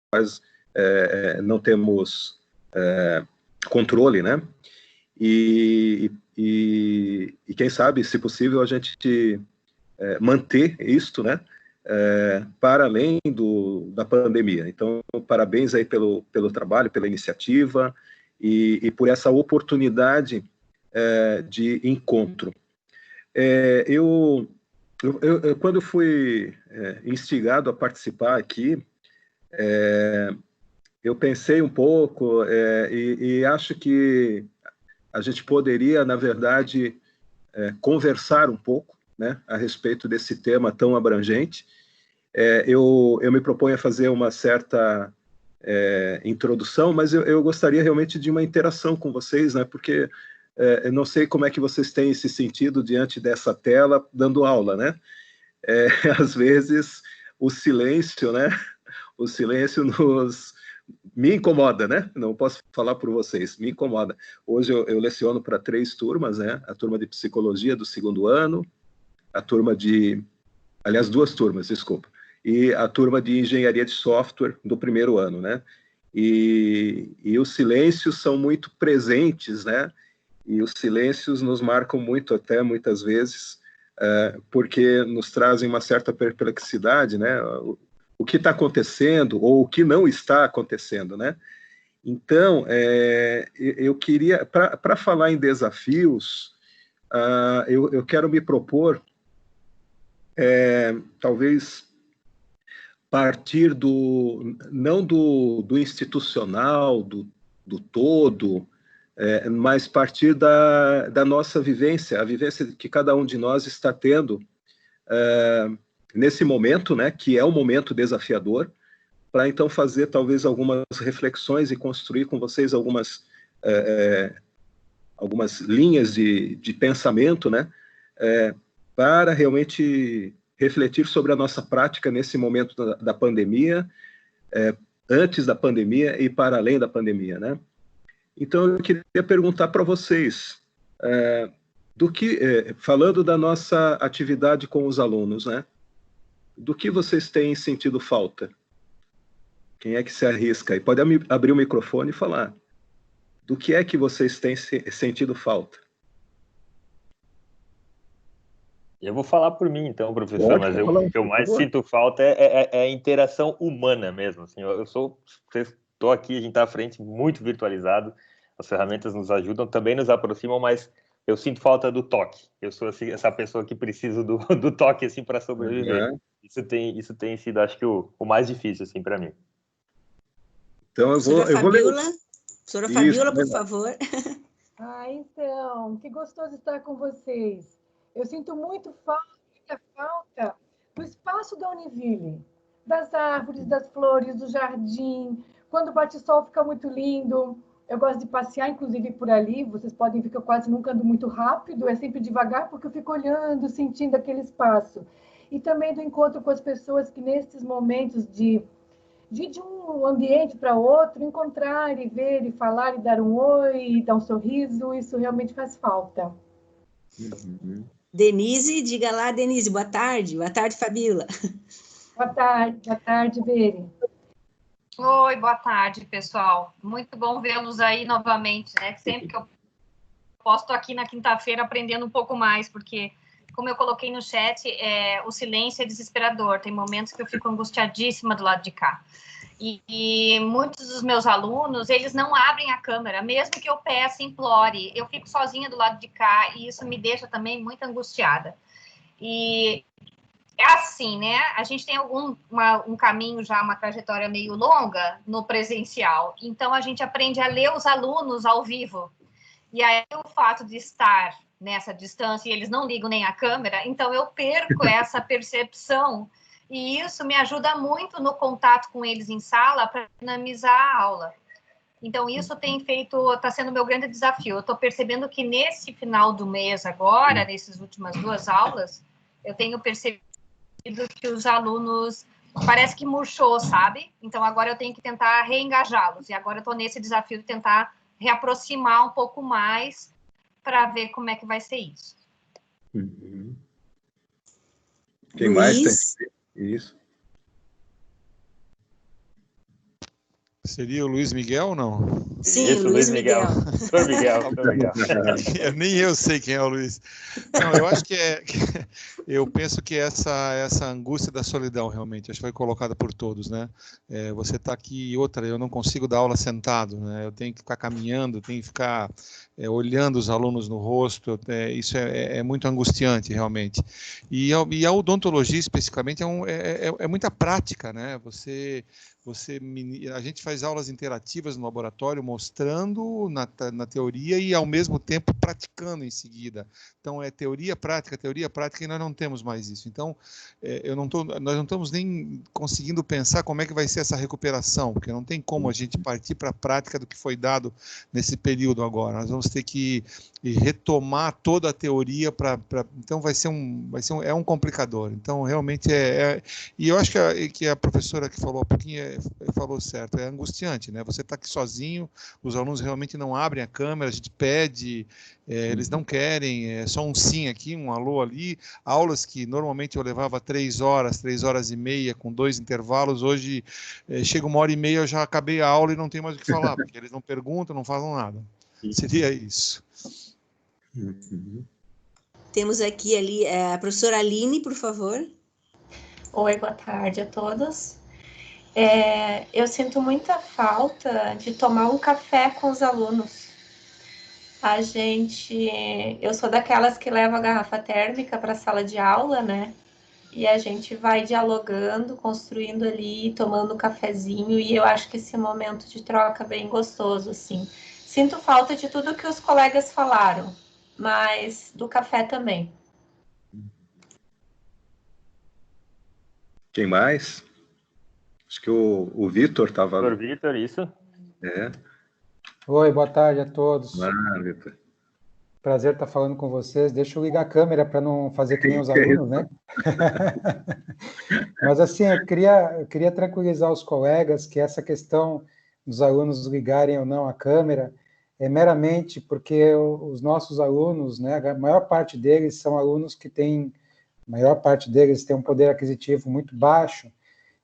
quais não temos controle, né? E quem sabe, se possível, a gente manter isto, né? Para além da pandemia. Então, parabéns aí pelo trabalho, pela iniciativa e por essa oportunidade de encontro. Quando fui instigado a participar aqui, eu pensei um pouco e acho que a gente poderia, na verdade, conversar um pouco, né, a respeito desse tema tão abrangente. Eu me proponho a fazer uma certa introdução, mas eu gostaria realmente de uma interação com vocês, né, porque eu não sei como é que vocês têm se sentido diante dessa tela dando aula, né? Às vezes o silêncio, né? O silêncio me incomoda, né? Não posso falar por vocês, me incomoda. Hoje eu leciono para 3 turmas, né? A turma de psicologia do 2º ano, a turma aliás, 2 turmas, desculpa, e a turma de engenharia de software do 1º ano, né? E os silêncios são muito presentes, né? E os silêncios nos marcam muito, até muitas vezes, porque nos trazem uma certa perplexidade, né? O que está acontecendo ou o que não está acontecendo, né? Então, eu queria, para falar em desafios, eu quero me propor, talvez, partir não do institucional, do todo, mas partir da nossa vivência, a vivência que cada um de nós está tendo nesse momento, né, que é um momento desafiador, para então fazer talvez algumas reflexões e construir com vocês algumas linhas de pensamento, né, para realmente refletir sobre a nossa prática nesse momento da pandemia, antes da pandemia e para além da pandemia, né? Então, eu queria perguntar para vocês, falando da nossa atividade com os alunos, né? Do que vocês têm sentido falta? Quem é que se arrisca? E pode abrir o microfone e falar. Do que é que vocês têm sentido falta? Eu vou falar por mim, então, professor, mas o que eu mais sinto falta é a interação humana mesmo. Assim, estou aqui, a gente está à frente, muito virtualizado, as ferramentas nos ajudam, também nos aproximam, mas eu sinto falta do toque. Eu sou assim, essa pessoa que precisa do toque assim, para sobreviver. Uhum. Isso tem sido, acho que, o mais difícil assim, para mim. Então, Professora Fabiola, por favor. Então, que gostoso estar com vocês. Eu sinto muita falta do espaço da Univille, das árvores, das flores, do jardim. Quando bate sol fica muito lindo. Eu gosto de passear, inclusive, por ali. Vocês podem ver que eu quase nunca ando muito rápido, é sempre devagar, porque eu fico olhando, sentindo aquele espaço. E também do encontro com as pessoas que, nesses momentos de um ambiente para outro, encontrar e ver e falar e dar um oi, e dar um sorriso, isso realmente faz falta. Uhum. Denise, diga lá, Denise, boa tarde. Boa tarde, Fabiola. Boa tarde, Beri. Oi, boa tarde, pessoal. Muito bom vê-los aí novamente, né? Sempre que eu posso, estou aqui na quinta-feira aprendendo um pouco mais, porque, como eu coloquei no chat, o silêncio é desesperador. Tem momentos que eu fico angustiadíssima do lado de cá. E muitos dos meus alunos, eles não abrem a câmera, mesmo que eu peça, implore. Eu fico sozinha do lado de cá e isso me deixa também muito angustiada. E é assim, né? A gente tem um caminho já, uma trajetória meio longa no presencial. Então, a gente aprende a ler os alunos ao vivo. E aí, o fato de estar nessa distância e eles não ligam nem a câmera, então eu perco essa percepção. E isso me ajuda muito no contato com eles em sala para dinamizar a aula. Então, isso está sendo o meu grande desafio. Eu estou percebendo que nesse final do mês agora, nessas últimas 2 aulas, eu tenho percebido que os alunos parece que murchou, sabe? Então, agora eu tenho que tentar reengajá-los. E agora eu estou nesse desafio de tentar reaproximar um pouco mais para ver como é que vai ser isso. Uhum. Quem mais tem? Isso. Seria o Luiz Miguel ou não? Sim, Isso, Luiz Miguel. Sou Miguel, sou Miguel. Nem eu sei quem é o Luiz. Não, eu acho que eu penso que essa angústia da solidão, realmente, acho que foi colocada por todos, né? Você está aqui e outra, eu não consigo dar aula sentado, né? Eu tenho que ficar caminhando, tenho que ficar olhando os alunos no rosto, isso é muito angustiante, realmente. E a odontologia, especificamente, é muita prática, né? A gente faz aulas interativas no laboratório, mostrando na teoria e, ao mesmo tempo, praticando em seguida. Então, é teoria, prática, e nós não temos mais isso. Então, nós não estamos nem conseguindo pensar como é que vai ser essa recuperação, porque não tem como a gente partir para a prática do que foi dado nesse período agora. Nós vamos ter que retomar toda a teoria então vai ser um complicador. Então, realmente e eu acho que a professora que falou há pouquinho falou certo, é angustiante, né? Você está aqui sozinho, os alunos realmente não abrem a câmera, a gente pede, eles não querem, é só um sim aqui, um alô ali. Aulas que normalmente eu levava 3 horas e meia, com 2 intervalos, hoje chega 1h30, eu já acabei a aula e não tenho mais o que falar, porque eles não perguntam, não falam nada. Seria isso. Temos aqui a professora Aline, por favor. Oi, boa tarde a todos. Eu sinto muita falta de tomar um café com os alunos. Eu sou daquelas que leva a garrafa térmica para a sala de aula, né? E a gente vai dialogando, construindo ali, tomando um cafezinho, e eu acho que esse momento de troca é bem gostoso, assim. Sinto falta de tudo que os colegas falaram, mas do café também. Quem mais? Acho que o Vitor estava... Doutor Vitor, isso. Oi, boa tarde a todos. Vitor. Prazer estar falando com vocês. Deixa eu ligar a câmera para não fazer que nem os alunos, né? Mas assim, eu queria tranquilizar os colegas que essa questão dos alunos ligarem ou não a câmera é meramente porque os nossos alunos, né, a maior parte deles são alunos que têm um poder aquisitivo muito baixo,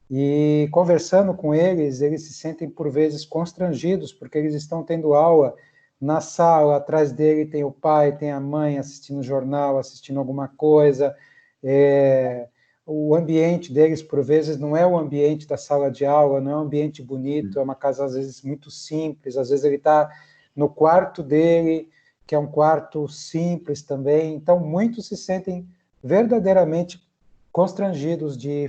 e conversando com eles se sentem por vezes constrangidos, porque eles estão tendo aula na sala, atrás dele tem o pai, tem a mãe assistindo jornal, assistindo alguma coisa, o ambiente deles, por vezes, não é o ambiente da sala de aula, não é um ambiente bonito, é uma casa, às vezes, muito simples, às vezes ele está no quarto dele, que é um quarto simples também, então muitos se sentem verdadeiramente constrangidos de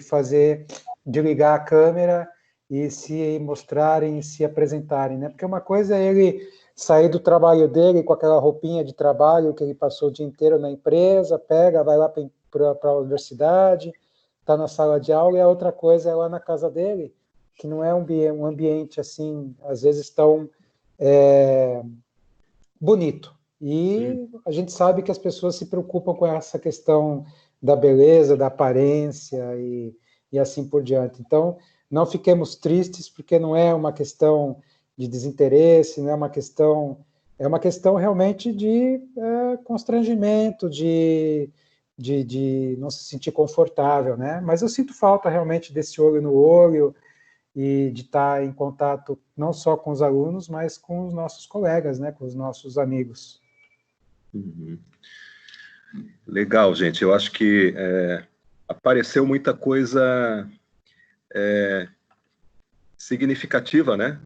ligar a câmera e se mostrarem, se apresentarem, né? Porque uma coisa é ele sair do trabalho dele com aquela roupinha de trabalho que ele passou o dia inteiro na empresa, vai lá para a universidade, está na sala de aula, e a outra coisa é lá na casa dele, que não é um ambiente, assim, às vezes tão bonito. E a gente sabe que as pessoas se preocupam com essa questão da beleza, da aparência e assim por diante. Então, não fiquemos tristes, porque não é uma questão de desinteresse, não é uma questão realmente de constrangimento, de não se sentir confortável, né? Mas eu sinto falta realmente desse olho no olho e de estar em contato não só com os alunos, mas com os nossos colegas, né? Com os nossos amigos. Legal, gente. Eu acho que apareceu muita coisa significativa, né?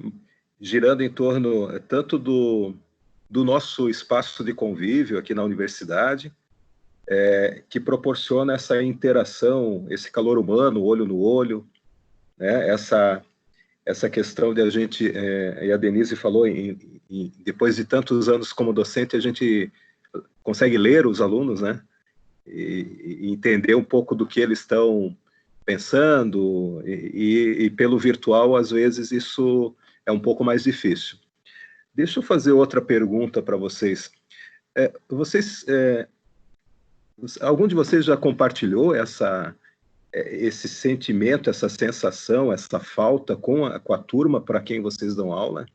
Girando em torno tanto do nosso espaço de convívio aqui na universidade, que proporciona essa interação, esse calor humano, olho no olho, né? Essa questão de a gente, e a Denise falou, depois de tantos anos como docente, a gente consegue ler os alunos, né? E entender um pouco do que eles estão pensando, e pelo virtual, às vezes, isso é um pouco mais difícil. Deixa eu fazer outra pergunta para vocês. Algum de vocês já compartilhou esse sentimento, essa sensação, essa falta com a turma para quem vocês dão aula?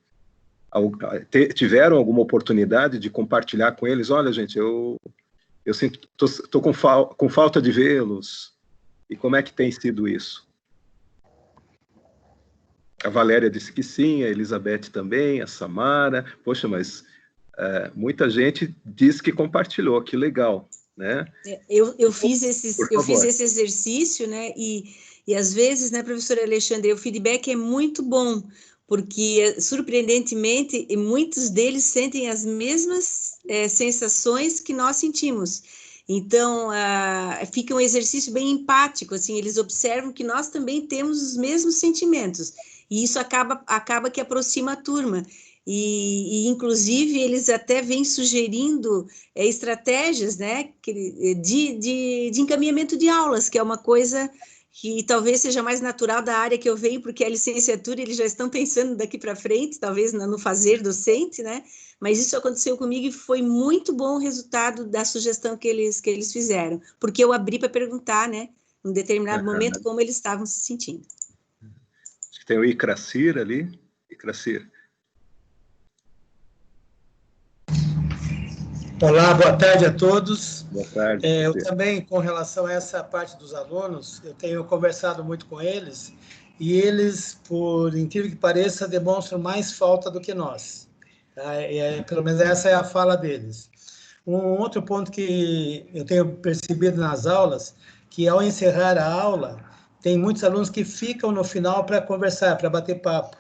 Tiveram alguma oportunidade de compartilhar com eles? Olha, gente, eu sinto, estou com falta de vê-los. E como é que tem sido isso? A Valéria disse que sim, a Elizabeth também, a Samara. Poxa, mas muita gente disse que compartilhou, que legal, né? Eu fiz esse exercício, né? E às vezes, né, professor Alexandre, o feedback é muito bom, porque, surpreendentemente, muitos deles sentem as mesmas sensações que nós sentimos. Então, fica um exercício bem empático, assim, eles observam que nós também temos os mesmos sentimentos, e isso acaba que aproxima a turma. E inclusive, eles até vêm sugerindo estratégias, né, de encaminhamento de aulas, que é uma coisa que talvez seja mais natural da área que eu venho, porque a licenciatura eles já estão pensando daqui para frente, talvez no fazer docente, né? Mas isso aconteceu comigo e foi muito bom o resultado da sugestão que eles fizeram, porque eu abri para perguntar, né, em um determinado momento, como eles estavam se sentindo. Acho que tem o Icracir ali. Icracir. Olá, boa tarde a todos. Boa tarde. Eu também, com relação a essa parte dos alunos, eu tenho conversado muito com eles, e eles, por incrível que pareça, demonstram mais falta do que nós. Pelo menos essa é a fala deles. Um outro ponto que eu tenho percebido nas aulas, que ao encerrar a aula, tem muitos alunos que ficam no final para conversar, para bater papo.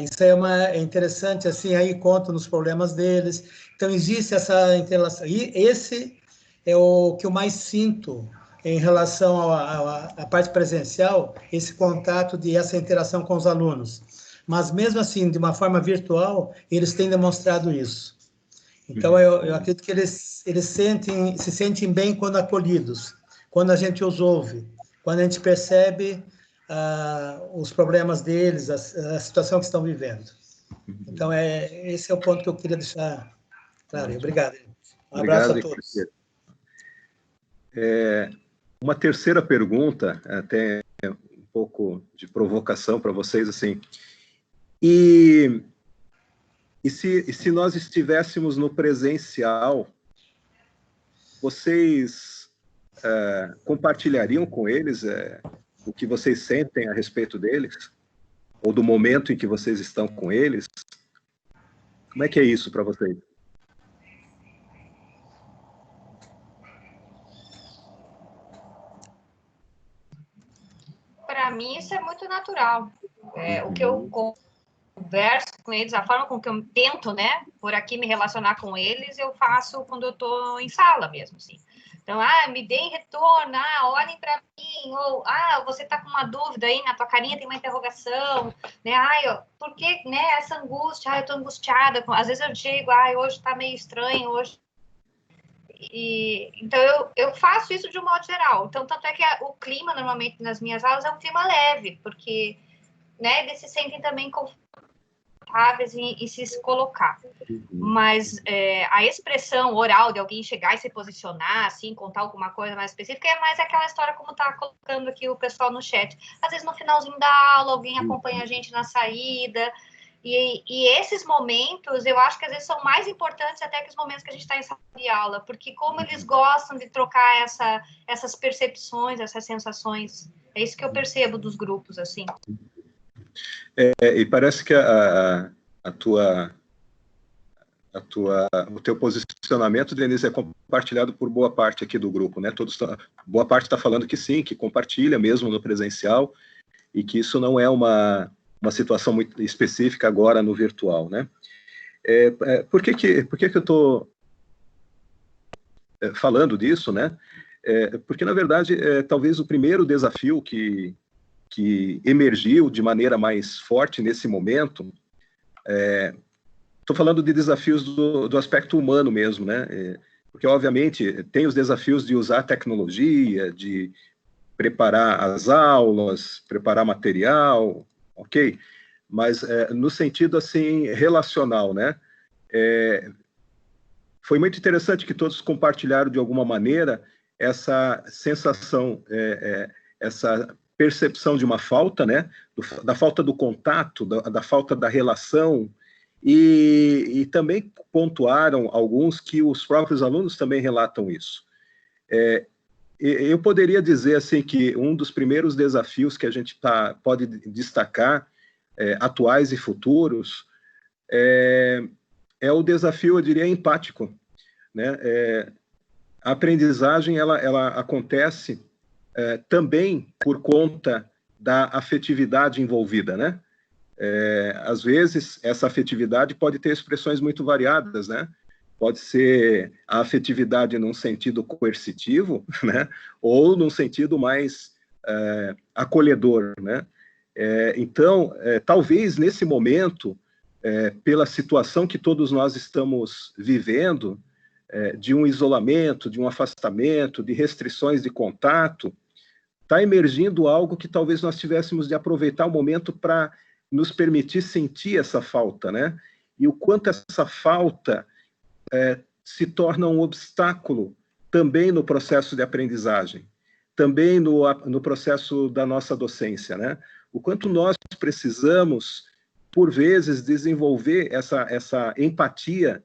Isso é interessante, assim, aí contam nos problemas deles. Então, existe essa interação. E esse é o que eu mais sinto em relação à parte presencial, esse contato essa interação com os alunos. Mas, mesmo assim, de uma forma virtual, eles têm demonstrado isso. Então, eu acredito que eles se sentem bem quando acolhidos, quando a gente os ouve, quando a gente percebe os problemas deles, a situação que estão vivendo. Então, esse é o ponto que eu queria deixar claro. Obrigado. Um abraço a todos. Uma terceira pergunta, até um pouco de provocação para vocês, assim. E se nós estivéssemos no presencial, vocês compartilhariam com eles o que vocês sentem a respeito deles? Ou do momento em que vocês estão com eles? Como é que é isso para vocês? Para mim, isso é muito natural. O que eu converso com eles, a forma com que eu tento, né, por aqui me relacionar com eles, eu faço quando eu estou em sala mesmo, assim. Então, me deem retorno, olhem para mim, ou, você está com uma dúvida aí, na tua carinha tem uma interrogação, né, por que, né, essa angústia, eu estou angustiada, às vezes eu digo, hoje está meio estranho, hoje... Então, eu faço isso de um modo geral. Então, tanto é que o clima, normalmente, nas minhas aulas é um clima leve, porque, né, eles se sentem também confortáveis em se colocar. Mas a expressão oral de alguém chegar e se posicionar, assim, contar alguma coisa mais específica, é mais aquela história como está colocando aqui o pessoal no chat. Às vezes, no finalzinho da aula, alguém acompanha a gente na saída. E esses momentos, eu acho que às vezes são mais importantes até que os momentos que a gente está em sala de aula, porque como eles gostam de trocar essas percepções, essas sensações, é isso que eu percebo dos grupos, assim. E parece que o teu posicionamento, Denise, é compartilhado por boa parte aqui do grupo, né? Boa parte está falando que sim, que compartilha mesmo no presencial, e que isso não é uma situação muito específica agora no virtual, né? Por que eu estou falando disso, né? Porque, na verdade, talvez o primeiro desafio que emergiu de maneira mais forte nesse momento, estou falando de desafios do aspecto humano mesmo, né? Porque, obviamente, tem os desafios de usar tecnologia, de preparar as aulas, preparar material, ok? Mas no sentido, assim, relacional, né? Foi muito interessante que todos compartilharam, de alguma maneira, essa sensação, essa percepção de uma falta, né? Da falta do contato, da falta da relação, e também pontuaram alguns que os próprios alunos também relatam isso. Eu poderia dizer assim que um dos primeiros desafios que a gente pode destacar atuais e futuros, é o desafio, eu diria, empático, né? A aprendizagem ela acontece também por conta da afetividade envolvida, né? Às vezes, essa afetividade pode ter expressões muito variadas, né? Pode ser a afetividade num sentido coercitivo, né? Ou num sentido mais acolhedor, né? Então, talvez nesse momento, pela situação que todos nós estamos vivendo, de um isolamento, de um afastamento, de restrições de contato, está emergindo algo que talvez nós tivéssemos de aproveitar o momento para nos permitir sentir essa falta, né? E o quanto essa falta se torna um obstáculo também no processo de aprendizagem, também no processo da nossa docência, né? O quanto nós precisamos, por vezes, desenvolver essa empatia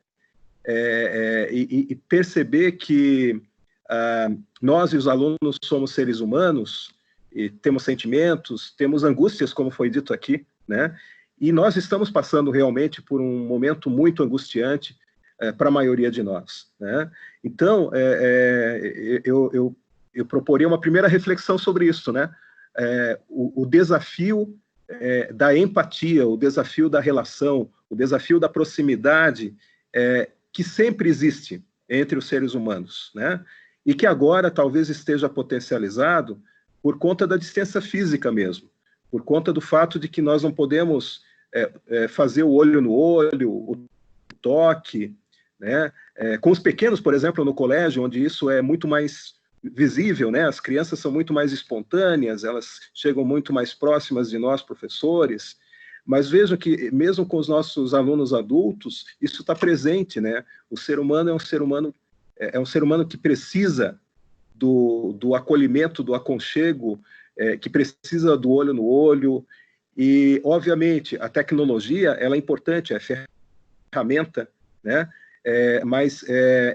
e perceber que nós e os alunos somos seres humanos, e temos sentimentos, temos angústias, como foi dito aqui, né? E nós estamos passando realmente por um momento muito angustiante para a maioria de nós, né? Então, eu proporia uma primeira reflexão sobre isso, né? O desafio da empatia, o desafio da relação, o desafio da proximidade, que sempre existe entre os seres humanos, né? E que agora talvez esteja potencializado por conta da distância física mesmo, por conta do fato de que nós não podemos fazer o olho no olho, o toque, né? Com os pequenos, por exemplo, no colégio, onde isso é muito mais visível, né? As crianças são muito mais espontâneas, elas chegam muito mais próximas de nós, professores, mas vejam que mesmo com os nossos alunos adultos, isso está presente, né? O ser humano é um ser humano que precisa do acolhimento, do aconchego, que precisa do olho no olho, e, obviamente, a tecnologia, ela é importante, é ferramenta, né? Mas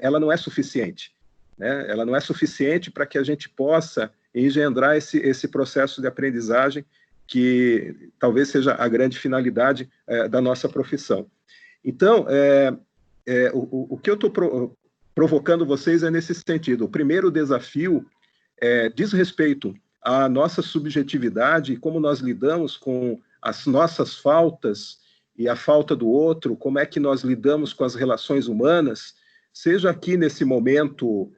ela não é suficiente, né? Ela não é suficiente para que a gente possa engendrar esse processo de aprendizagem que talvez seja a grande finalidade da nossa profissão. Então, o que eu estou provocando vocês é nesse sentido. O primeiro desafio diz respeito à nossa subjetividade e como nós lidamos com as nossas faltas e a falta do outro, como é que nós lidamos com as relações humanas, seja aqui nesse momento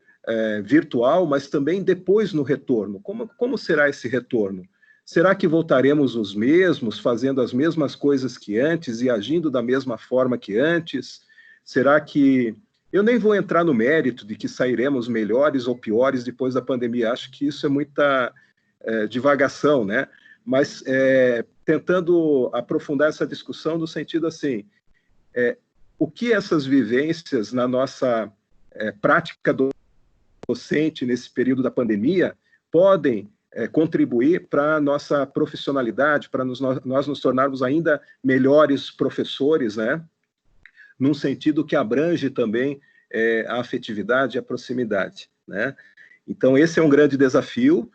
virtual, mas também depois no retorno. Como será esse retorno? Será que voltaremos os mesmos, fazendo as mesmas coisas que antes e agindo da mesma forma que antes? Será que... Eu nem vou entrar no mérito de que sairemos melhores ou piores depois da pandemia. Acho que isso é muita divagação, né? Mas tentando aprofundar essa discussão no sentido assim, o que essas vivências na nossa prática docente nesse período da pandemia podem contribuir para a nossa profissionalidade, para nós nos tornarmos ainda melhores professores, né? Num sentido que abrange também a afetividade e a proximidade, né? Então, esse é um grande desafio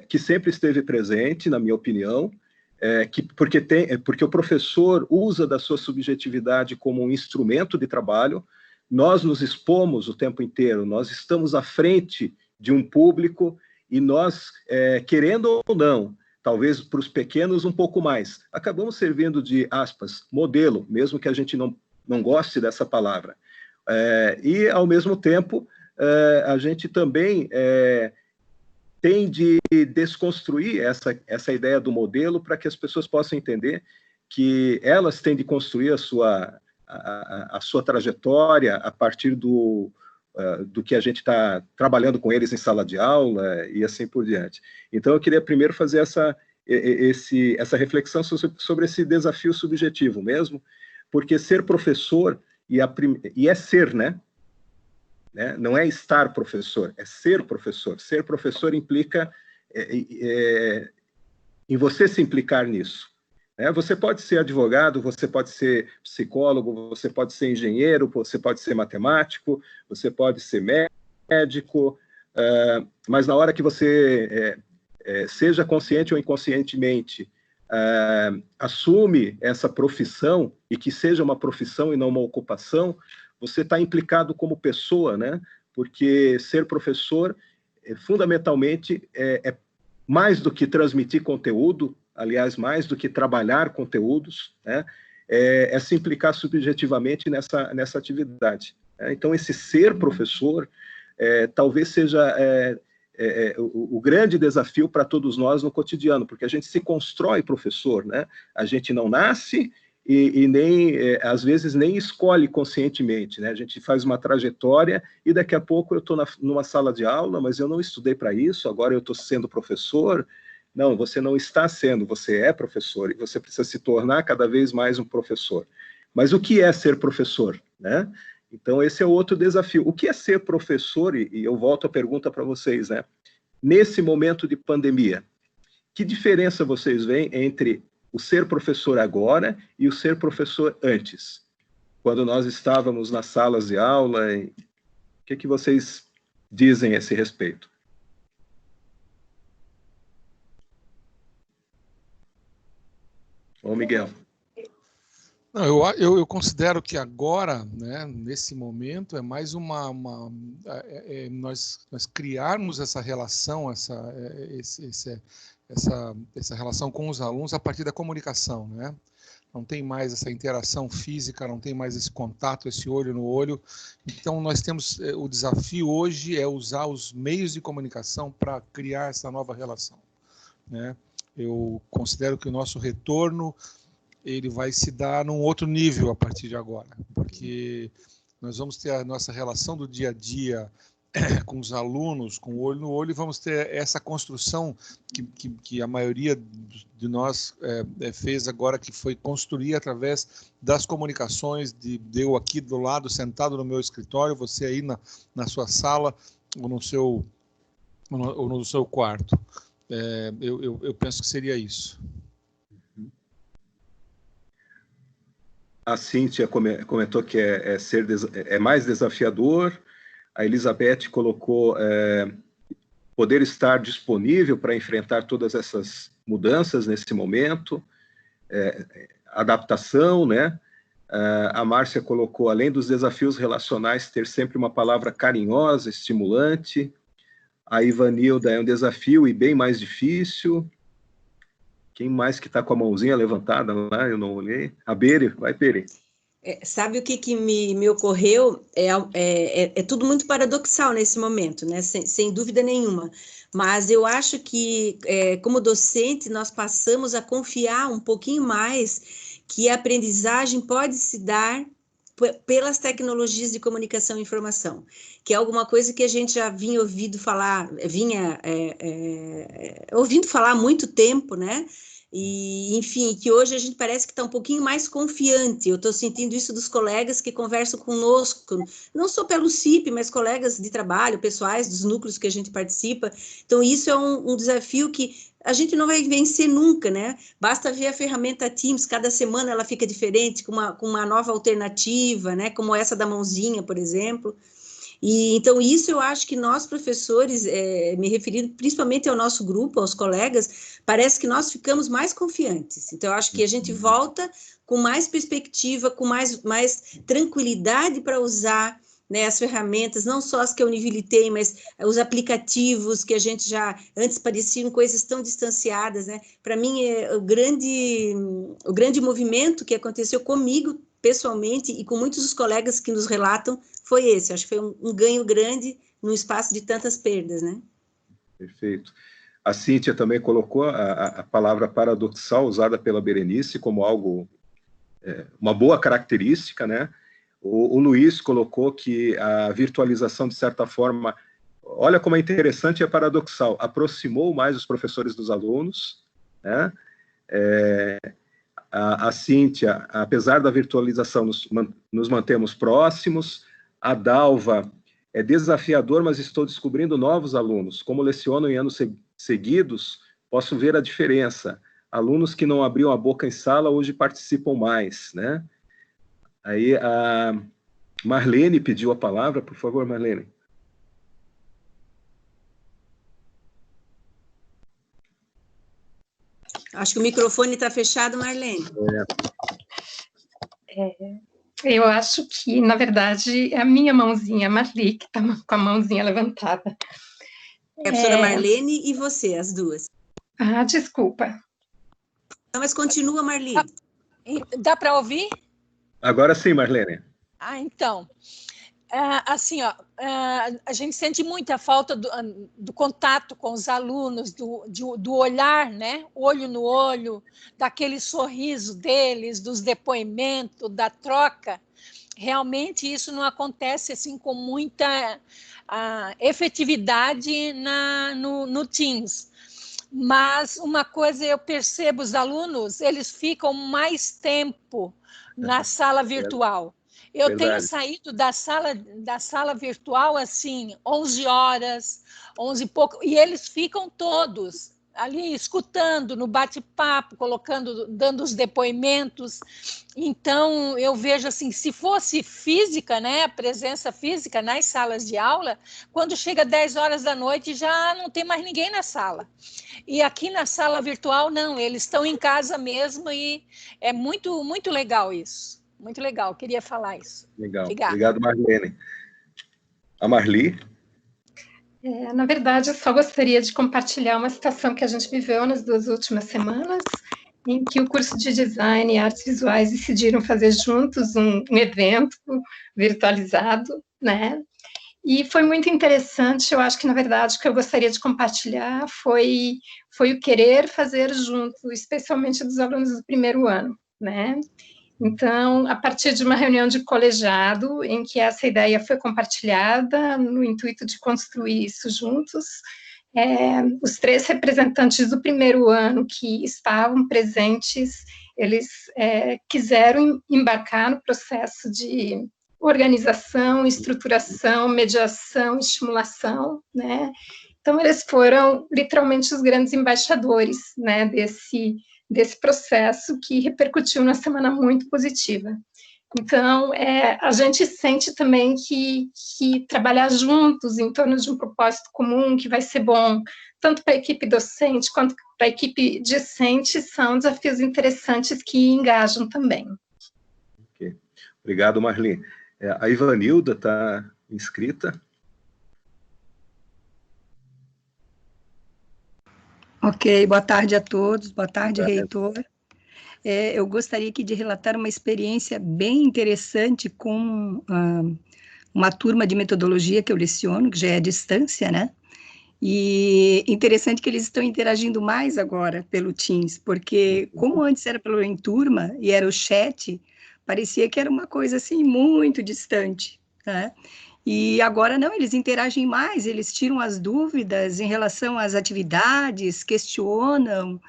que sempre esteve presente, na minha opinião, porque o professor usa da sua subjetividade como um instrumento de trabalho. Nós nos expomos o tempo inteiro, nós estamos à frente de um público e nós, querendo ou não, talvez para os pequenos um pouco mais, acabamos servindo de, aspas, modelo, mesmo que a gente não goste dessa palavra. E, ao mesmo tempo, a gente também tem de desconstruir essa ideia do modelo para que as pessoas possam entender que elas têm de construir a sua trajetória a partir do que a gente está trabalhando com eles em sala de aula e assim por diante. Então, eu queria primeiro fazer essa reflexão sobre esse desafio subjetivo mesmo, porque ser professor, e é ser, né? Não é estar professor, é ser professor. Ser professor implica em você se implicar nisso. Você pode ser advogado, você pode ser psicólogo, você pode ser engenheiro, você pode ser matemático, você pode ser médico, mas na hora que você, seja consciente ou inconscientemente, assume essa profissão, e que seja uma profissão e não uma ocupação, você está implicado como pessoa, né? Porque ser professor, fundamentalmente, é mais do que transmitir conteúdo, aliás, mais do que trabalhar conteúdos, né? É se implicar subjetivamente nessa atividade. Né? Então, esse ser professor talvez seja o grande desafio para todos nós no cotidiano, porque a gente se constrói professor, né? A gente não nasce e nem, às vezes, nem escolhe conscientemente, né? A gente faz uma trajetória e daqui a pouco eu estou numa sala de aula, mas eu não estudei para isso, agora eu estou sendo professor. Não, você não está sendo, você é professor, e você precisa se tornar cada vez mais um professor. Mas o que é ser professor, né? Então, esse é outro desafio. O que é ser professor? E eu volto a pergunta para vocês, né? Nesse momento de pandemia, que diferença vocês veem entre o ser professor agora e o ser professor antes? Quando nós estávamos nas salas de aula, o que vocês dizem a esse respeito? Ô, Miguel. Não, eu considero que agora, né, nesse momento, é mais nós criarmos essa relação, essa relação com os alunos a partir da comunicação, né? Não tem mais essa interação física, não tem mais esse contato, esse olho no olho. Então, nós temos, o desafio hoje é usar os meios de comunicação para criar essa nova relação, né? Eu considero que o nosso retorno ele vai se dar num outro nível a partir de agora, porque nós vamos ter a nossa relação do dia a dia com os alunos, com o olho no olho, e vamos ter essa construção que a maioria de nós fez agora, que foi construir através das comunicações, de eu aqui do lado, sentado no meu escritório, você aí na sua sala ou no seu quarto. Eu penso que seria isso. A Cíntia comentou que é mais desafiador. A Elizabeth colocou poder estar disponível para enfrentar todas essas mudanças nesse momento, adaptação, né? A Márcia colocou, além dos desafios relacionais, ter sempre uma palavra carinhosa, estimulante. A Ivanilda é um desafio e bem mais difícil. Quem mais que está com a mãozinha levantada lá? Eu não olhei. A Bere, vai, Bere. Sabe o que me ocorreu? É tudo muito paradoxal nesse momento, né? Sem dúvida nenhuma. Mas eu acho que, como docente, nós passamos a confiar um pouquinho mais que a aprendizagem pode se dar pelas tecnologias de comunicação e informação, que é alguma coisa que a gente já vinha ouvindo falar há muito tempo, né? E, enfim, que hoje a gente parece que está um pouquinho mais confiante. Eu estou sentindo isso dos colegas que conversam conosco, não só pelo CIP, mas colegas de trabalho, pessoais dos núcleos que a gente participa. Então, isso é um desafio que a gente não vai vencer nunca, né? Basta ver a ferramenta Teams, cada semana ela fica diferente, com uma nova alternativa, né? Como essa da mãozinha, por exemplo. E, então, isso eu acho que nós, professores, me referindo principalmente ao nosso grupo, aos colegas, parece que nós ficamos mais confiantes. Então, eu acho que a gente volta com mais perspectiva, com mais tranquilidade para usar, né, as ferramentas, não só as que a Univille tem, mas os aplicativos que a gente já antes pareciam coisas tão distanciadas, né? Para mim, o grande movimento que aconteceu comigo, pessoalmente, e com muitos dos colegas que nos relatam, foi esse. Acho que foi um ganho grande num espaço de tantas perdas, né? Perfeito. A Cíntia também colocou a palavra paradoxal usada pela Berenice como algo, uma boa característica, né? O Luiz colocou que a virtualização, de certa forma, olha como é interessante e é paradoxal, aproximou mais os professores dos alunos, né? A Cíntia, apesar da virtualização, nos mantemos próximos. A Dalva, é desafiador, mas estou descobrindo novos alunos. Como leciono em anos seguidos, posso ver a diferença. Alunos que não abriam a boca em sala, hoje participam mais, né? Aí a Marlene pediu a palavra, por favor, Marlene. Acho que o microfone está fechado, Marlene. Eu acho que, na verdade, é a minha mãozinha, a Marli, que está com a mãozinha levantada. É a professora Marlene e você, as duas. Ah, desculpa. Não, mas continua, Marli. Dá para ouvir? Agora sim, Marlene. Então, assim, ó, a gente sente muita falta do contato com os alunos, do olhar, né? Olho no olho, daquele sorriso deles, dos depoimentos, da troca. Realmente isso não acontece assim com muita efetividade no Teams. Mas uma coisa eu percebo, os alunos, eles ficam mais tempo na sala virtual. Eu tenho saído da sala virtual, assim, 11 horas, 11 e pouco, e eles ficam todos ali escutando, no bate-papo, dando os depoimentos. Então, eu vejo assim, se fosse física, né, a presença física nas salas de aula, quando chega 10 horas da noite, já não tem mais ninguém na sala. E aqui na sala virtual, não, eles estão em casa mesmo e é muito, muito legal isso. Muito legal, queria falar isso. Legal. Obrigada. Obrigado, Marlene. A Marli? Na verdade, eu só gostaria de compartilhar uma situação que a gente viveu nas 2 últimas semanas, em que o curso de Design e Artes Visuais decidiram fazer juntos um evento virtualizado, né? E foi muito interessante. Eu acho que, na verdade, o que eu gostaria de compartilhar foi o querer fazer junto, especialmente dos alunos do primeiro ano, né? Então, a partir de uma reunião de colegiado, em que essa ideia foi compartilhada, no intuito de construir isso juntos, os 3 representantes do primeiro ano que estavam presentes, eles quiseram embarcar no processo de organização, estruturação, mediação, estimulação, né? Então, eles foram literalmente os grandes embaixadores, né, desse processo que repercutiu numa semana muito positiva. Então, a gente sente também que trabalhar juntos em torno de um propósito comum, que vai ser bom, tanto para a equipe docente quanto para a equipe discente, são desafios interessantes que engajam também. Okay. Obrigado, Marli. A Ivanilda está inscrita. Ok, boa tarde a todos, boa tarde, reitor. Eu gostaria aqui de relatar uma experiência bem interessante com uma turma de metodologia que eu leciono, que já é à distância, né? E interessante que eles estão interagindo mais agora pelo Teams, porque como antes era em turma e era o chat, parecia que era uma coisa assim muito distante, né? E agora não, eles interagem mais, eles tiram as dúvidas em relação às atividades, questionam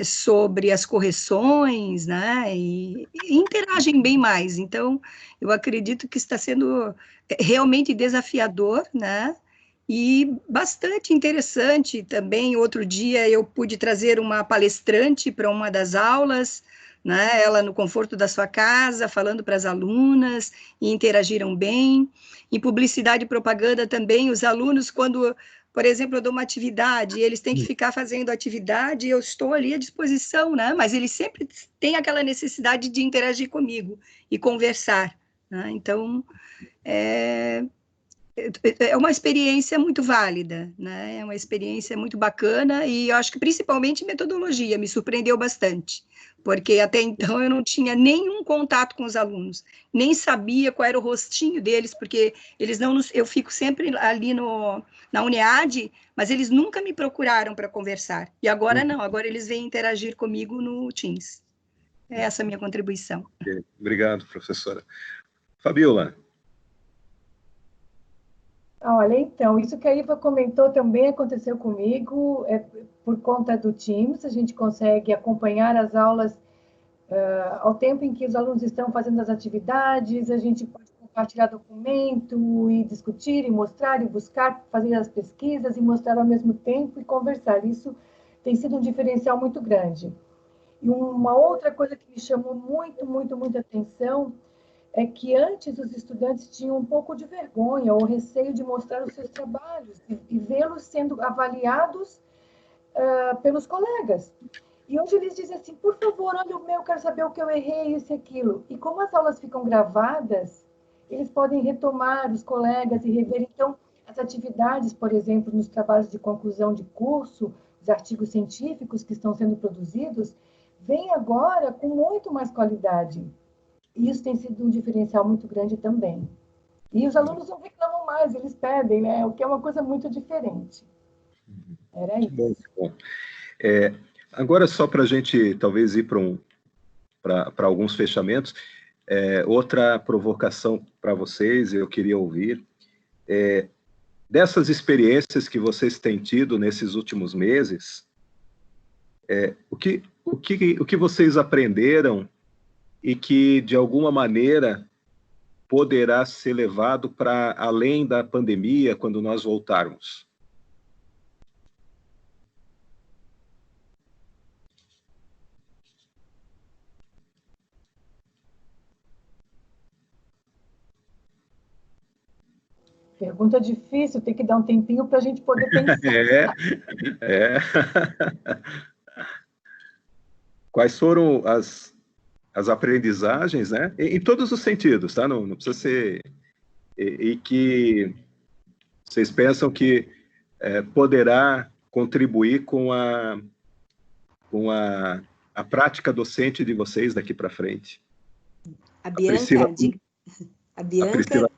sobre as correções, né? E interagem bem mais. Então, eu acredito que está sendo realmente desafiador, né? E bastante interessante também. Outro dia eu pude trazer uma palestrante para uma das aulas, né? Ela no conforto da sua casa, falando para as alunas, e interagiram bem. Em publicidade e propaganda também, os alunos, quando, por exemplo, eu dou uma atividade, eles têm que ficar fazendo atividade, eu estou ali à disposição, né? Mas eles sempre têm aquela necessidade de interagir comigo e conversar, né? Então, é uma experiência muito válida, né? É uma experiência muito bacana e eu acho que principalmente metodologia me surpreendeu bastante, porque até então eu não tinha nenhum contato com os alunos, nem sabia qual era o rostinho deles, porque eles não, eu fico sempre ali na UNEAD, mas eles nunca me procuraram para conversar, e agora não, agora eles vêm interagir comigo no Teams. É essa a minha contribuição. Okay. Obrigado, professora. Fabiola. Olha, então, isso que a Iva comentou também aconteceu comigo, por conta do Teams, a gente consegue acompanhar as aulas ao tempo em que os alunos estão fazendo as atividades, a gente pode compartilhar documento e discutir, e mostrar, e buscar, fazer as pesquisas e mostrar ao mesmo tempo e conversar. Isso tem sido um diferencial muito grande. E uma outra coisa que me chamou muita atenção é que antes os estudantes tinham um pouco de vergonha ou receio de mostrar os seus trabalhos e vê-los sendo avaliados pelos colegas. E hoje eles dizem assim, por favor, olha o meu, quero saber o que eu errei, isso e aquilo. E como as aulas ficam gravadas, eles podem retomar os colegas e rever. Então, as atividades, por exemplo, nos trabalhos de conclusão de curso, os artigos científicos que estão sendo produzidos, vêm agora com muito mais qualidade. E isso tem sido um diferencial muito grande também. E os alunos não reclamam mais, eles pedem, né? O que é uma coisa muito diferente. Era isso. Muito bom. Agora, só para a gente talvez ir para alguns fechamentos, outra provocação para vocês, eu queria ouvir, dessas experiências que vocês têm tido nesses últimos meses, o que vocês aprenderam e que, de alguma maneira, poderá ser levado para além da pandemia, quando nós voltarmos? Pergunta difícil, tem que dar um tempinho para a gente poder pensar. Quais foram as aprendizagens, né? Em todos os sentidos, tá? Não precisa ser... E que vocês pensam que poderá contribuir com a prática docente de vocês daqui para frente. A Bianca...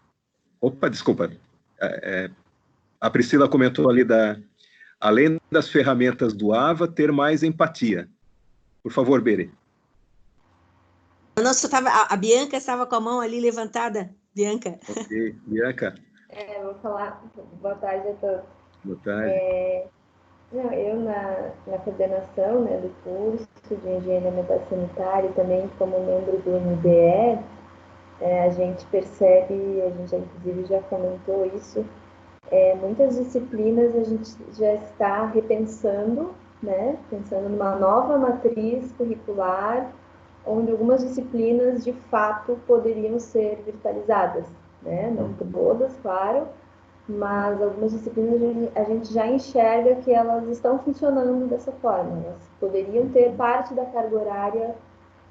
Opa, desculpa. A Priscila comentou ali além das ferramentas do AVA, ter mais empatia. Por favor, Bere. A Bianca estava com a mão ali levantada. Bianca. Ok, Bianca. Vou falar. Boa tarde a todos. Boa tarde. Eu, na coordenação, né, do curso de Engenharia Ambiental e Sanitária, e também como membro do MBE, a gente percebe, a gente inclusive já comentou isso, muitas disciplinas a gente já está repensando, né, pensando numa nova matriz curricular, onde algumas disciplinas de fato poderiam ser virtualizadas, né, não todas, claro, mas algumas disciplinas a gente já enxerga que elas estão funcionando dessa forma, elas poderiam ter parte da carga horária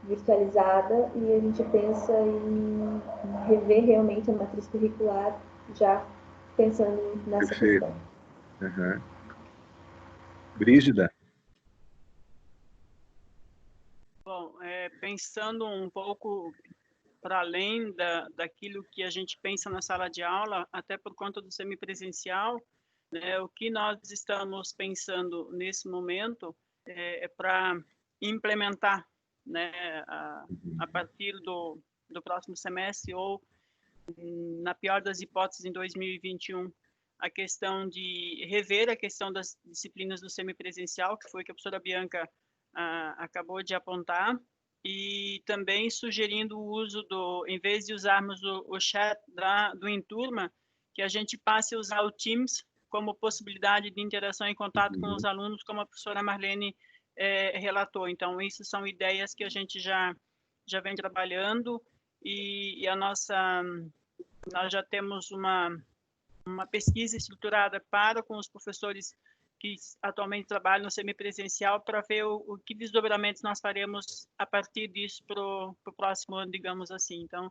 virtualizada e a gente pensa em rever realmente a matriz curricular já pensando nessa questão. Uhum. Brígida? Bom, pensando um pouco para além daquilo que a gente pensa na sala de aula, até por conta do semipresencial, né, o que nós estamos pensando nesse momento é para implementar, né, a partir do próximo semestre ou, na pior das hipóteses, em 2021, a questão de rever a questão das disciplinas do semipresencial, que foi o que a professora Bianca acabou de apontar, e também sugerindo o uso em vez de usarmos o chat do Enturma, que a gente passe a usar o Teams como possibilidade de interação e contato com os alunos, como a professora Marlene relatou. Então, isso são ideias que a gente já vem trabalhando e nós já temos uma pesquisa estruturada com os professores que atualmente trabalham no semipresencial para ver o que desdobramentos nós faremos a partir disso para o próximo ano, digamos assim. Então,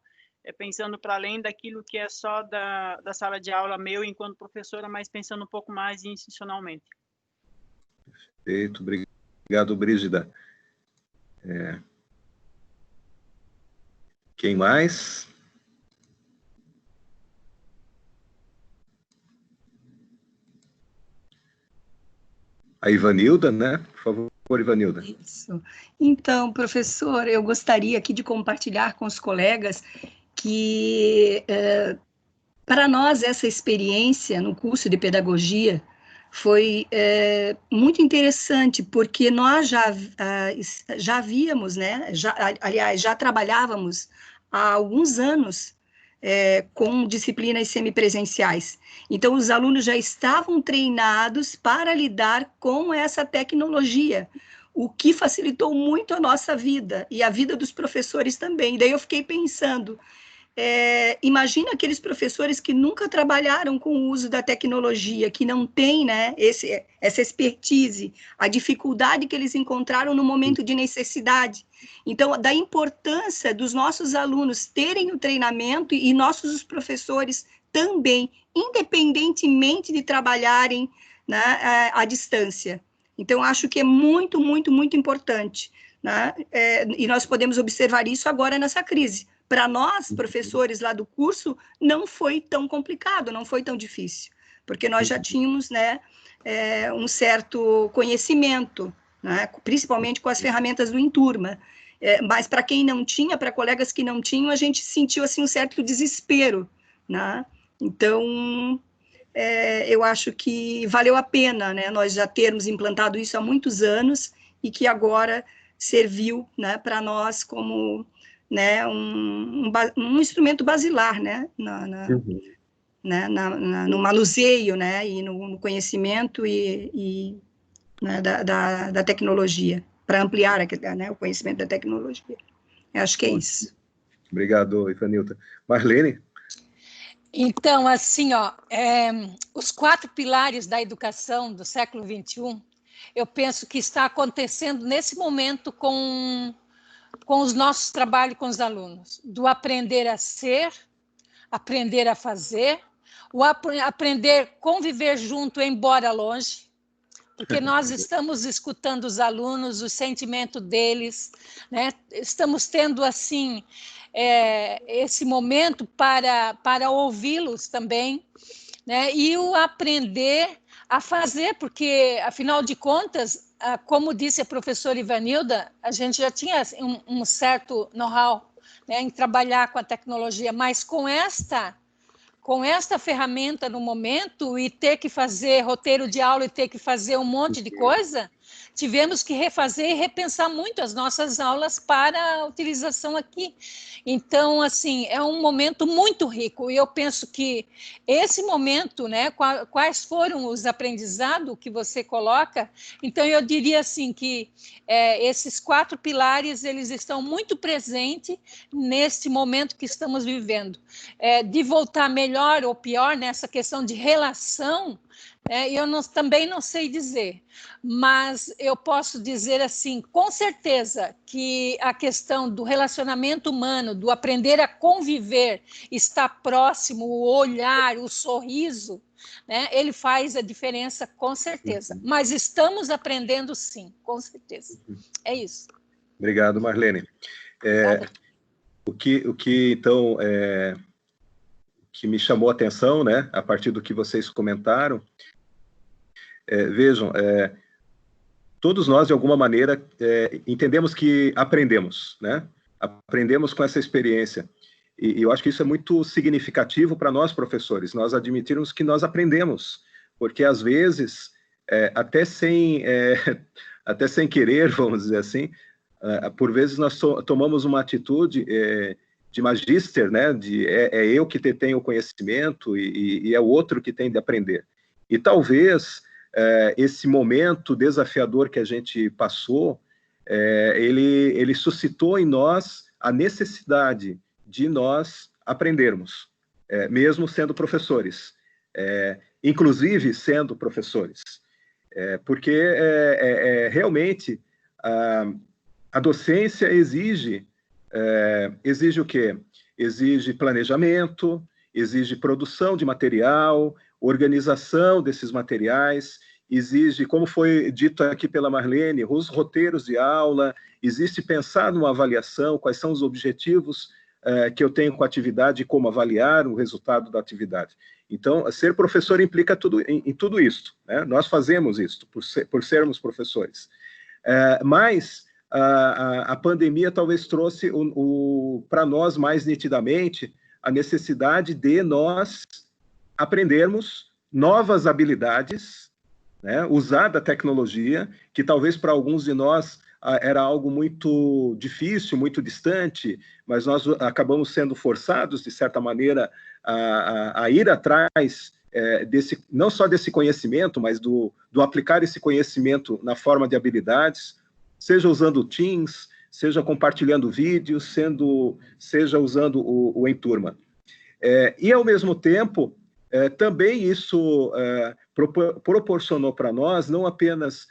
pensando para além daquilo que é só da sala de aula meu enquanto professora, mas pensando um pouco mais institucionalmente. Perfeito, obrigado, Brígida. Quem mais? A Ivanilda, né? Por favor, Ivanilda. Isso. Então, professor, eu gostaria aqui de compartilhar com os colegas que, para nós, essa experiência no curso de pedagogia foi muito interessante, porque nós já víamos, né? Aliás, já trabalhávamos há alguns anos com disciplinas semipresenciais. Então, os alunos já estavam treinados para lidar com essa tecnologia, o que facilitou muito a nossa vida e a vida dos professores também. Daí eu fiquei pensando, imagina aqueles professores que nunca trabalharam com o uso da tecnologia, que não têm, né, essa expertise, a dificuldade que eles encontraram no momento de necessidade. Então, da importância dos nossos alunos terem o treinamento e nossos professores também, independentemente de trabalharem, né, à distância. Então, acho que é muito, muito, muito importante, né? E nós podemos observar isso agora nessa crise. Para nós, professores lá do curso, não foi tão complicado, não foi tão difícil, porque nós já tínhamos, né, um certo conhecimento, né, principalmente com as ferramentas do Enturma. Mas para quem não tinha, para colegas que não tinham, a gente sentiu assim, um certo desespero, né? Então, eu acho que valeu a pena, né, nós já termos implantado isso há muitos anos e que agora serviu, né, para nós como, né, um instrumento basilar, né, no manuseio, né, e no conhecimento né, da tecnologia, para ampliar, né, o conhecimento da tecnologia. Eu acho que é isso. Obrigado, Ivanilda. Marlene? Então, assim, os 4 pilares da educação do século XXI, eu penso que está acontecendo nesse momento com os nossos trabalhos com os alunos, do aprender a ser, aprender a fazer, o aprender a conviver junto, embora longe, porque nós estamos escutando os alunos, o sentimento deles, né? Estamos tendo, assim, esse momento para ouvi-los também, né? E o aprender a fazer, porque, afinal de contas, como disse a professora Ivanilda, a gente já tinha um certo know-how, né, em trabalhar com a tecnologia, mas com esta ferramenta no momento e ter que fazer roteiro de aula e ter que fazer um monte de coisa, tivemos que refazer e repensar muito as nossas aulas para a utilização aqui. Então, assim, é um momento muito rico e eu penso que esse momento, né, quais foram os aprendizados que você coloca, então eu diria assim que esses 4 pilares, eles estão muito presentes neste momento que estamos vivendo. De voltar melhor ou pior nessa questão de relação, eu também não sei dizer, mas eu posso dizer assim, com certeza que a questão do relacionamento humano, do aprender a conviver, estar próximo, o olhar, o sorriso, né, ele faz a diferença com certeza, mas estamos aprendendo sim, com certeza, é isso. Obrigado, Marlene. O que então, que me chamou a atenção, né, a partir do que vocês comentaram, vejam, todos nós, de alguma maneira, entendemos que aprendemos, né? Aprendemos com essa experiência. E eu acho que isso é muito significativo para nós, professores, nós admitirmos que nós aprendemos, porque, às vezes, até sem querer, vamos dizer assim, por vezes nós tomamos uma atitude de magíster, né? É eu que tenho o conhecimento e é o outro que tem de aprender. E talvez esse momento desafiador que a gente passou, ele suscitou em nós a necessidade de nós aprendermos, mesmo sendo professores, inclusive sendo professores, porque realmente a docência exige o quê? Exige planejamento, exige produção de material, organização desses materiais, exige, como foi dito aqui pela Marlene, os roteiros de aula, existe pensar numa avaliação, quais são os objetivos que eu tenho com a atividade e como avaliar o resultado da atividade. Então, ser professor implica em tudo isso, né? Nós fazemos isso por sermos professores. Mas a pandemia talvez trouxe para nós mais nitidamente a necessidade de nós aprendermos novas habilidades, né, usar da tecnologia, que talvez para alguns de nós era algo muito difícil, muito distante, mas nós acabamos sendo forçados, de certa maneira, a ir atrás não só desse conhecimento, mas do aplicar esse conhecimento na forma de habilidades, seja usando o Teams, seja compartilhando vídeos, seja usando o Em Turma. E, ao mesmo tempo, também isso proporcionou para nós não apenas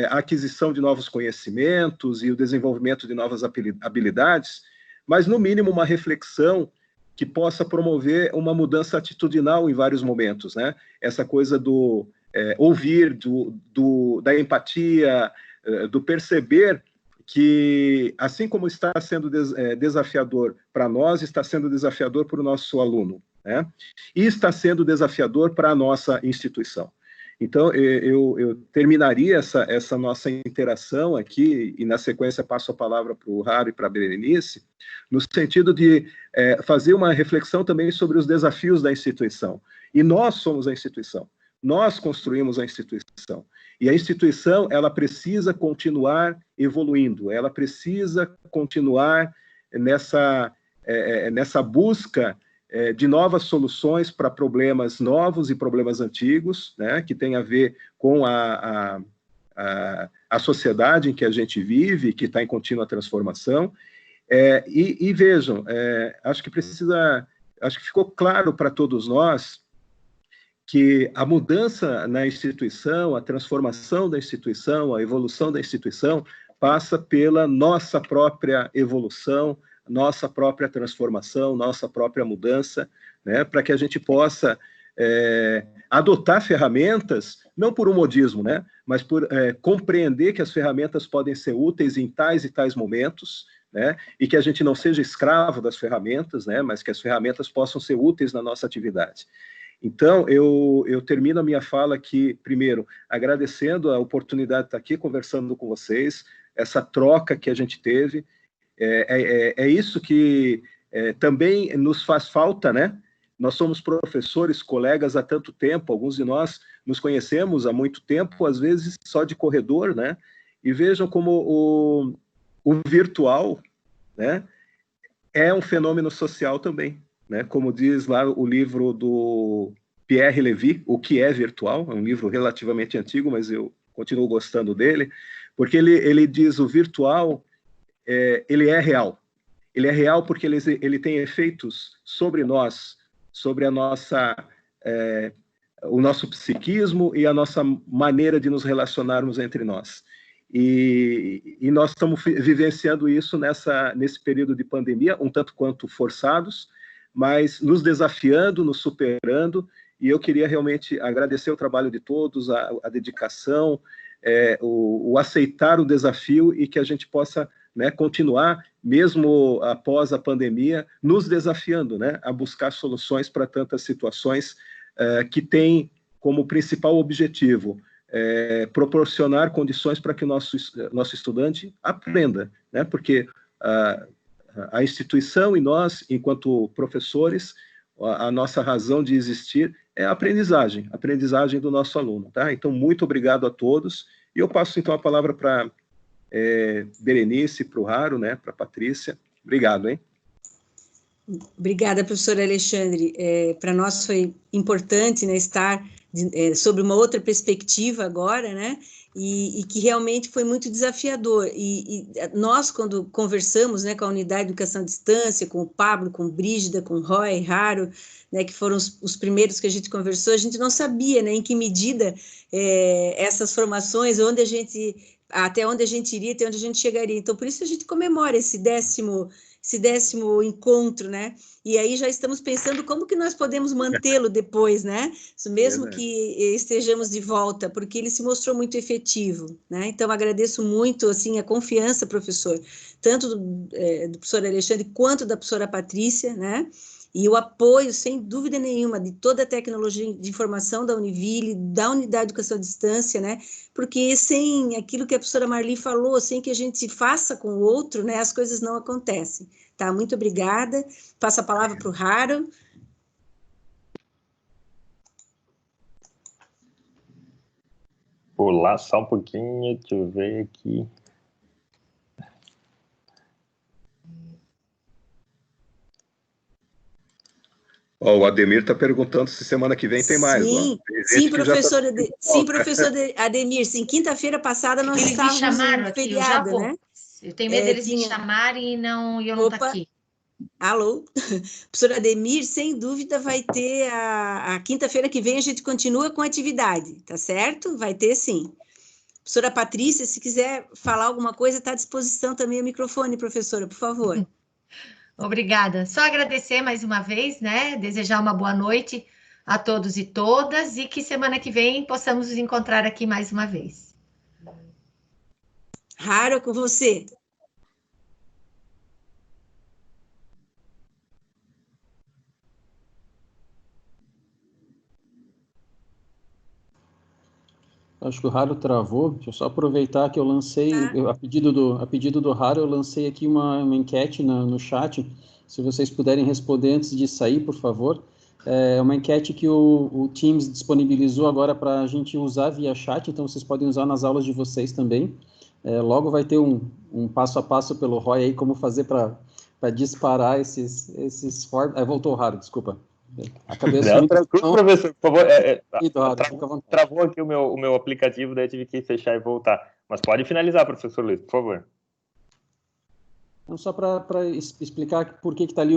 a aquisição de novos conhecimentos e o desenvolvimento de novas habilidades, mas, no mínimo, uma reflexão que possa promover uma mudança atitudinal em vários momentos, né? Essa coisa do ouvir, da empatia, do perceber que, assim como está sendo desafiador para nós, está sendo desafiador para o nosso aluno, né? E está sendo desafiador para a nossa instituição. Então, eu terminaria essa nossa interação aqui, e na sequência passo a palavra para o Raro e para a Berenice, no sentido de fazer uma reflexão também sobre os desafios da instituição. E nós somos a instituição, nós construímos a instituição. E a instituição, ela precisa continuar evoluindo, ela precisa continuar nessa busca de novas soluções para problemas novos e problemas antigos, né, que tem a ver com a sociedade em que a gente vive, que está em contínua transformação. E vejam, acho que ficou claro para todos nós que a mudança na instituição, a transformação da instituição, a evolução da instituição, passa pela nossa própria evolução, nossa própria transformação, nossa própria mudança, né, para que a gente possa adotar ferramentas, não por um modismo, né, mas por compreender que as ferramentas podem ser úteis em tais e tais momentos, né, e que a gente não seja escravo das ferramentas, né, mas que as ferramentas possam ser úteis na nossa atividade. Então, eu termino a minha fala aqui, primeiro, agradecendo a oportunidade de estar aqui conversando com vocês, essa troca que a gente teve. É isso que também nos faz falta, né? Nós somos professores, colegas há tanto tempo, alguns de nós nos conhecemos há muito tempo, às vezes só de corredor, né? E vejam como o virtual, né, é um fenômeno social também, né? Como diz lá o livro do Pierre Levy, O que é Virtual, é um livro relativamente antigo, mas eu continuo gostando dele, porque ele diz o virtual, ele é real. Ele é real porque ele tem efeitos sobre nós, sobre o nosso psiquismo e a nossa maneira de nos relacionarmos entre nós. E nós estamos vivenciando isso nesse período de pandemia, um tanto quanto forçados, mas nos desafiando, nos superando, e eu queria realmente agradecer o trabalho de todos, a dedicação, o aceitar o desafio e que a gente possa, né, continuar, mesmo após a pandemia, nos desafiando, né, a buscar soluções para tantas situações que têm como principal objetivo proporcionar condições para que o nosso estudante aprenda, né, porque a instituição e nós, enquanto professores, a nossa razão de existir é a aprendizagem do nosso aluno, tá? Então, muito obrigado a todos, e eu passo, então, a palavra para Berenice, para o Raro, né, para a Patrícia. Obrigado, hein? Obrigada, professor Alexandre. Para nós foi importante, né, estar sobre uma outra perspectiva agora, né, e que realmente foi muito desafiador. E nós, quando conversamos, né, com a Unidade de Educação à Distância, com o Pablo, com Brígida, com o Roy, Raro, né, que foram os primeiros que a gente conversou, a gente não sabia, né, em que medida essas formações, até onde a gente iria, até onde a gente chegaria. Então, por isso a gente comemora esse décimo encontro, né? E aí já estamos pensando como que nós podemos mantê-lo depois, né? Mesmo que estejamos de volta, porque ele se mostrou muito efetivo, né? Então, agradeço muito, assim, a confiança, professor, tanto do professor Alexandre quanto da professora Patrícia, né? E o apoio, sem dúvida nenhuma, de toda a tecnologia de informação da Univille, da Unidade de Educação à Distância, né? Porque sem aquilo que a professora Marli falou, sem que a gente faça com o outro, né, as coisas não acontecem. Tá? Muito obrigada. Passo a palavra para o Raro. Pular só um pouquinho, deixa eu ver aqui. O Ademir está perguntando se semana que vem tem mais. Sim, professor Ademir, sim, quinta-feira passada nós estávamos no feriado, né? Eu tenho medo deles me chamarem e eu não estou aqui. Alô? Professor Ademir, sem dúvida vai ter a quinta-feira que vem, a gente continua com a atividade, tá certo? Vai ter sim. Professora Patrícia, se quiser falar alguma coisa, está à disposição também o microfone, professora, por favor. Obrigada. Só agradecer mais uma vez, né? Desejar uma boa noite a todos e todas e que semana que vem possamos nos encontrar aqui mais uma vez. Raro, com você. Acho que o Raro travou. Deixa eu só aproveitar que eu lancei, a pedido do Raro, eu lancei aqui uma enquete no chat. Se vocês puderem responder antes de sair, por favor. É uma enquete que o Teams disponibilizou agora para a gente usar via chat, então vocês podem usar nas aulas de vocês também. Logo vai ter um passo a passo pelo Roy aí, como fazer para disparar esses forms. Voltou o Raro, desculpa. Tranquilo, professor, por favor. Travou aqui o meu aplicativo, daí tive que fechar e voltar. Mas pode finalizar, professor Luiz, por favor. Então, só para explicar por que está ali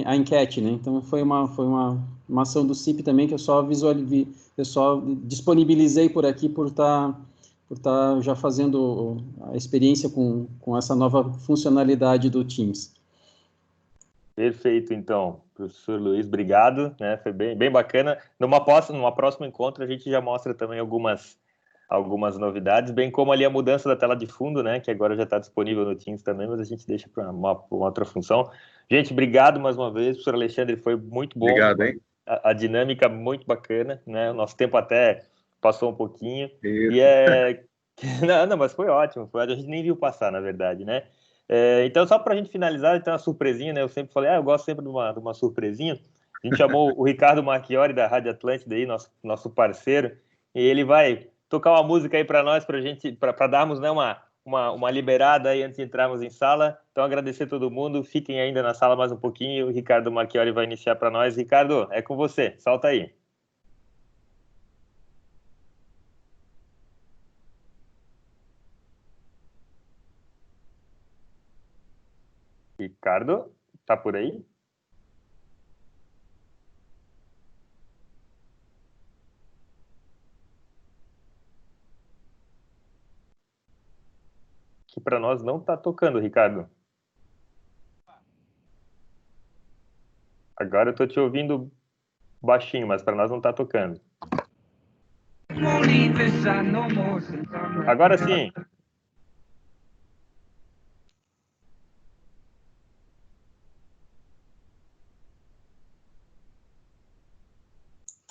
a enquete, né? Então, foi uma ação do CIP também que eu só disponibilizei por aqui por estar já fazendo a experiência com essa nova funcionalidade do Teams. Perfeito, então. Professor Luiz, obrigado, né? Foi bem bacana. Numa próxima encontro, a gente já mostra também algumas novidades, bem como ali a mudança da tela de fundo, né? Que agora já está disponível no Teams também, mas a gente deixa para uma outra função. Gente, obrigado mais uma vez. Professor Alexandre, foi muito bom. Obrigado, hein? A dinâmica muito bacana, né? O nosso tempo até passou um pouquinho. Isso. Não, mas foi ótimo. A gente nem viu passar, na verdade, né? Então, só para a gente finalizar, tem uma surpresinha, né? Eu sempre falei, eu gosto sempre de uma surpresinha. A gente chamou o Ricardo Marchiori, da Rádio Atlântida, aí, nosso parceiro, e ele vai tocar uma música aí para nós, para darmos, né, uma liberada aí antes de entrarmos em sala. Então, agradecer a todo mundo. Fiquem ainda na sala mais um pouquinho. O Ricardo Marchiori vai iniciar para nós. Ricardo, é com você. Solta aí. Ricardo, tá por aí? Que para nós não tá tocando, Ricardo. Agora eu tô te ouvindo baixinho, mas para nós não tá tocando. Agora sim.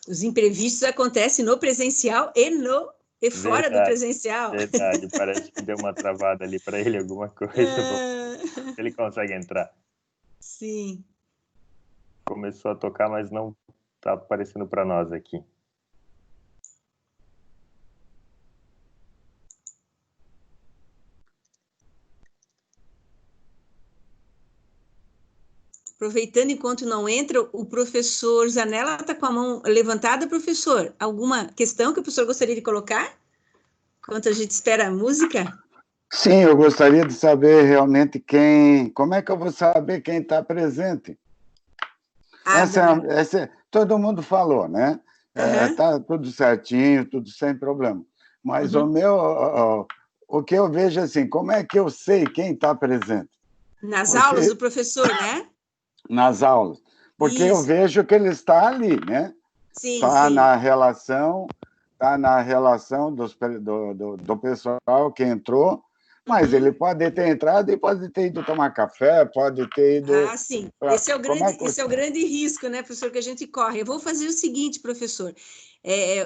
Os imprevistos acontecem no presencial e fora do presencial. Verdade, parece que deu uma travada ali para ele, alguma coisa. Ele consegue entrar. Sim. Começou a tocar, mas não está aparecendo para nós aqui. Aproveitando enquanto não entra, o professor Zanella está com a mão levantada, professor. Alguma questão que o professor gostaria de colocar? Enquanto a gente espera a música? Sim, eu gostaria de saber realmente como é que eu vou saber quem está presente? Todo mundo falou, né? Tá tudo certinho, tudo sem problema. Mas o que eu vejo assim, como é que eu sei quem está presente? Nas aulas do professor, né? Nas aulas, porque eu vejo que ele está ali, né? Sim, está sim. na relação do pessoal que entrou, mas ele pode ter entrado e pode ter ido tomar café, pode ter ido... Sim. Esse é o grande risco, né, professor, que a gente corre. Eu vou fazer o seguinte, professor.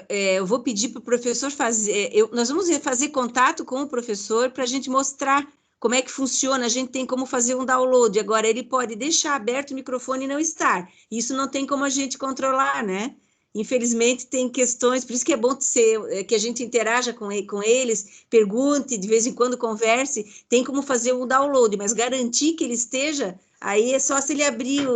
Eu vou pedir para o professor fazer... nós vamos fazer contato com o professor para a gente mostrar como é que funciona, a gente tem como fazer um download. Agora, ele pode deixar aberto o microfone e não estar. Isso não tem como a gente controlar, né? Infelizmente, tem questões, por isso que é bom que a gente interaja com eles, pergunte, de vez em quando converse, tem como fazer um download, mas garantir que ele esteja, aí é só se ele abrir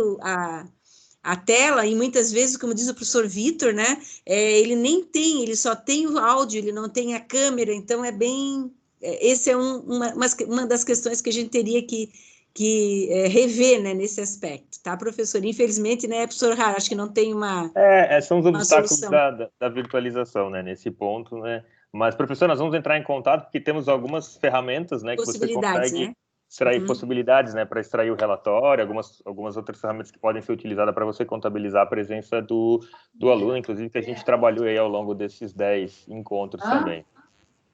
a tela, e muitas vezes, como diz o professor Vitor, né, ele só tem o áudio, ele não tem a câmera, então é bem esse é uma das questões que a gente teria que rever, né, nesse aspecto, tá, professor? Infelizmente, né, professor Haro, acho que não tem são os obstáculos da virtualização, né, nesse ponto, né? Mas, professor, nós vamos entrar em contato porque temos algumas ferramentas, né, que você consegue extrair possibilidades, né, para extrair o relatório, algumas outras ferramentas que podem ser utilizadas para você contabilizar a presença do aluno, inclusive que a gente trabalhou aí ao longo desses 10 encontros também.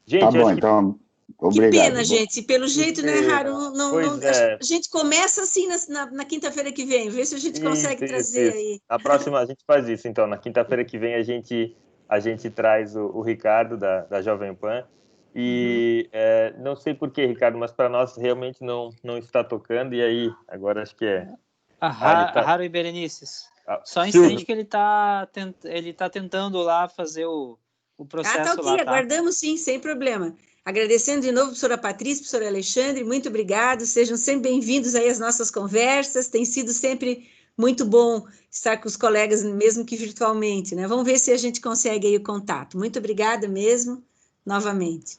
Gente, tá bom, então... Obrigado. Que pena, gente. Pelo jeito, né, Haro? A gente começa assim na quinta-feira que vem. Vê se a gente consegue trazer aí. A próxima a gente faz isso, então. Na quinta-feira que vem a gente traz o Ricardo, da Jovem Pan. E não sei por que, Ricardo, mas para nós realmente não está tocando. E aí, agora acho que é... Haro e Berenices. Só insiste que ele tá tentando lá fazer o processo tá ok, aguardamos sim, sem problema. Agradecendo de novo, professora Patrícia, professor Alexandre, muito obrigado, sejam sempre bem-vindos aí às nossas conversas, tem sido sempre muito bom estar com os colegas, mesmo que virtualmente, né? Vamos ver se a gente consegue aí o contato. Muito obrigada mesmo, novamente.